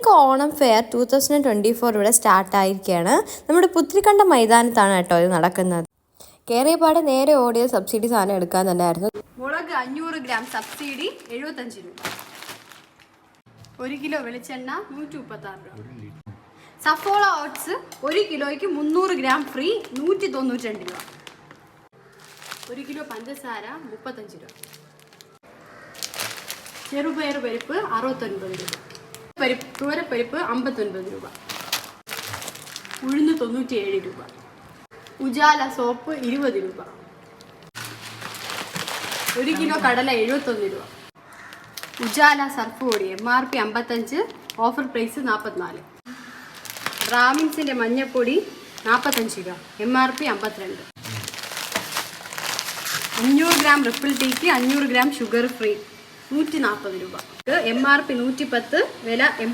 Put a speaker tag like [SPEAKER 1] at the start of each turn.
[SPEAKER 1] നമുക്ക് ഓണം ഫെയർ 2024 ഇവിടെ സ്റ്റാർട്ടായിരിക്കുകയാണ്. നമ്മുടെ പുത്തിരിക്കണ്ട മൈതാനത്താണ് കേട്ടോ ഇത് നടക്കുന്നത്. കയറിയപാടെ നേരെ ഓടിയ സബ്സിഡി സാധനം എടുക്കാൻ തന്നെയായിരുന്നു.
[SPEAKER 2] മുളക് 500 ഗ്രാം സബ്സിഡി 75 രൂപ. 1 കിലോ വെളിച്ചെണ്ണ 136 രൂപ. സഫോള ഓട്സ് 1 കിലോയ്ക്ക് 300 ഗ്രാം ഫ്രീ 192 രൂപ. 1 കിലോ പഞ്ചസാര 35 രൂപ. ചെറുപയർ പരിപ്പ് 69 രൂപ. തുവരപ്പരിപ്പ് 59 രൂപ. ഉഴുന്ന് 97 രൂപ. ഉജാല സോപ്പ് 20 രൂപ. 1 കിലോ കടല 71 രൂപ. ഉജാല സർഫ് പൊടി MRP 55, ഓഫർ പ്രൈസ് 44. ബ്രാഹ്മിൻസിൻ്റെ മഞ്ഞൾപ്പൊടി 45 രൂപ, MRP 52. 500 ഗ്രാം റിപ്പിൾ ടീക്ക് 500 ഗ്രാം ഷുഗർ ഫ്രീ 140 രൂപ. MRP 110, വില 80.